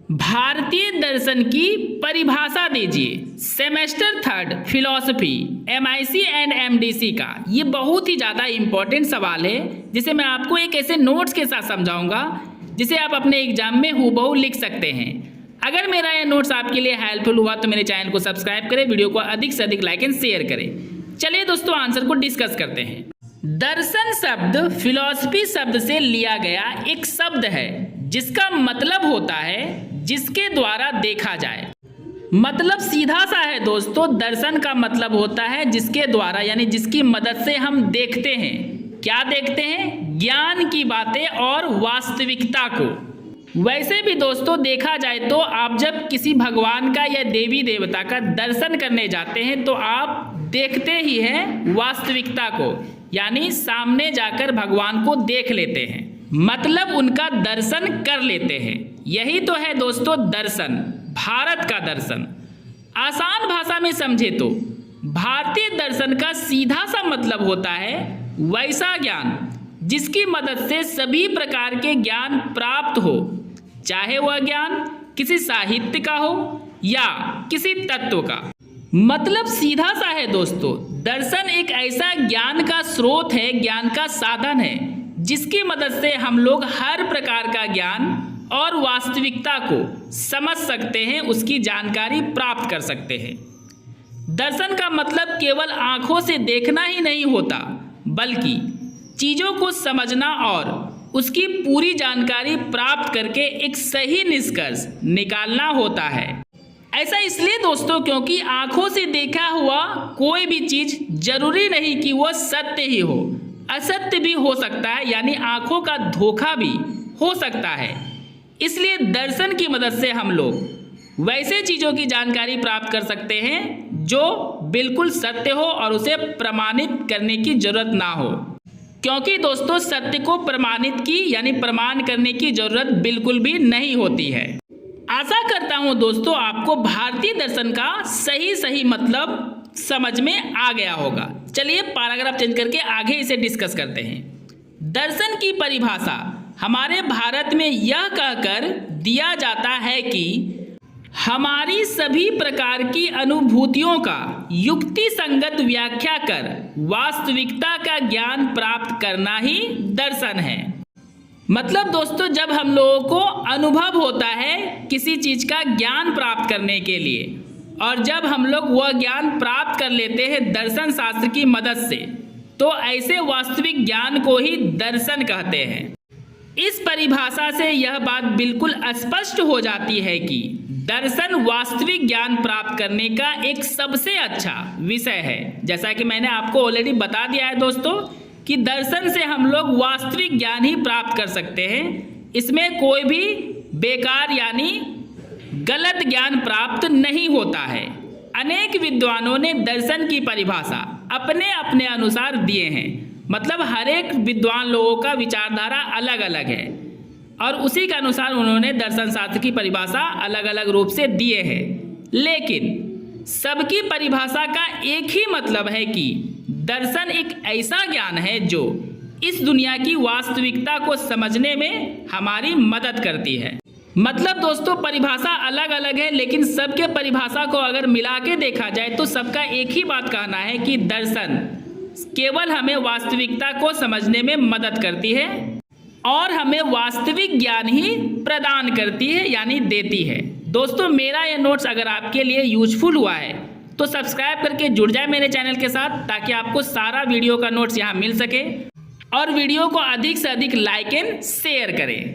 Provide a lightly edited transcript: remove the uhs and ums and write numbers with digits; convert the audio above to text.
भारतीय दर्शन की परिभाषा दीजिए। Semester 3 philosophy MIC and MDC का ये बहुत ही ज़्यादा इम्पोर्टेंट सवाल है, जिसे मैं आपको एक ऐसे नोट्स के साथ समझाऊंगा जिसे आप अपने एग्जाम में हूबहू लिख सकते हैं। अगर मेरा ये नोट्स आपके लिए हेल्पफुल हुआ तो मेरे चैनल को सब्सक्राइब करें, वीडियो को अधिक से अधिक लाइक एंड शेयर करें। चलिए दोस्तों, आंसर को डिस्कस करते हैं। दर्शन शब्द फिलॉसफी शब्द से लिया गया एक शब्द है जिसका मतलब होता है जिसके द्वारा देखा जाए। मतलब सीधा सा है दोस्तों, दर्शन का मतलब होता है जिसके द्वारा यानी जिसकी मदद से हम देखते हैं। क्या देखते हैं? ज्ञान की बातें और वास्तविकता को। वैसे भी दोस्तों देखा जाए तो आप जब किसी भगवान का या देवी देवता का दर्शन करने जाते हैं तो आप देखते ही हैं वास्तविकता को, यानी सामने जाकर भगवान को देख लेते हैं, मतलब उनका दर्शन कर लेते हैं। यही तो है दोस्तों दर्शन, भारत का दर्शन। आसान भाषा में समझे तो भारतीय दर्शन का सीधा सा मतलब होता है वैसा ज्ञान जिसकी मदद से सभी प्रकार के ज्ञान प्राप्त हो, चाहे वह ज्ञान किसी साहित्य का हो या किसी तत्व का। मतलब सीधा सा है दोस्तों, दर्शन एक ऐसा ज्ञान का स्रोत है, ज्ञान का साधन है जिसकी मदद से हम लोग हर प्रकार का ज्ञान और वास्तविकता को समझ सकते हैं, उसकी जानकारी प्राप्त कर सकते हैं। दर्शन का मतलब केवल आंखों से देखना ही नहीं होता, बल्कि चीज़ों को समझना और उसकी पूरी जानकारी प्राप्त करके एक सही निष्कर्ष निकालना होता है। ऐसा इसलिए दोस्तों क्योंकि आंखों से देखा हुआ कोई भी चीज़ जरूरी नहीं कि वह सत्य ही हो, असत्य भी हो सकता है, यानी आंखों का धोखा भी हो सकता है। इसलिए दर्शन की मदद से हम लोग वैसे चीज़ों की जानकारी प्राप्त कर सकते हैं जो बिल्कुल सत्य हो और उसे प्रमाणित करने की जरूरत ना हो, क्योंकि दोस्तों सत्य को प्रमाणित की यानी प्रमाण करने की जरूरत बिल्कुल भी नहीं होती है। आशा करता हूँ दोस्तों आपको भारतीय दर्शन का सही मतलब समझ में आ गया होगा। चलिए पैराग्राफ चेंज करके आगे इसे डिस्कस करते हैं। दर्शन की परिभाषा हमारे भारत में यह कहकर दिया जाता है कि हमारी सभी प्रकार की अनुभूतियों का युक्ति संगत व्याख्या कर वास्तविकता का ज्ञान प्राप्त करना ही दर्शन है। मतलब दोस्तों जब हम लोगों को अनुभव होता है किसी चीज़ का ज्ञान प्राप्त करने के लिए, और जब हम लोग वह ज्ञान प्राप्त कर लेते हैं दर्शन शास्त्र की मदद से, तो ऐसे वास्तविक ज्ञान को ही दर्शन कहते हैं। इस परिभाषा से यह बात बिल्कुल स्पष्ट हो जाती है कि दर्शन वास्तविक ज्ञान प्राप्त करने का एक सबसे अच्छा विषय है। जैसा कि मैंने आपको ऑलरेडी बता दिया है दोस्तों कि दर्शन से हम लोग वास्तविक ज्ञान ही प्राप्त कर सकते हैं, इसमें कोई भी बेकार यानी गलत ज्ञान प्राप्त नहीं होता है। अनेक विद्वानों ने दर्शन की परिभाषा अपने अपने अनुसार दिए हैं, मतलब हर एक विद्वान लोगों का विचारधारा अलग अलग है और उसी के अनुसार उन्होंने दर्शन शास्त्र की परिभाषा अलग अलग रूप से दिए हैं। लेकिन सबकी परिभाषा का एक ही मतलब है कि दर्शन एक ऐसा ज्ञान है जो इस दुनिया की वास्तविकता को समझने में हमारी मदद करती है। मतलब दोस्तों परिभाषा अलग अलग है, लेकिन सबके परिभाषा को अगर मिला के देखा जाए तो सबका एक ही बात कहना है कि दर्शन केवल हमें वास्तविकता को समझने में मदद करती है और हमें वास्तविक ज्ञान ही प्रदान करती है यानी देती है। दोस्तों मेरा यह नोट्स अगर आपके लिए यूजफुल हुआ है तो सब्सक्राइब करके जुड़ जाए मेरे चैनल के साथ, ताकि आपको सारा वीडियो का नोट्स यहाँ मिल सके, और वीडियो को अधिक से अधिक लाइक एंड शेयर करें।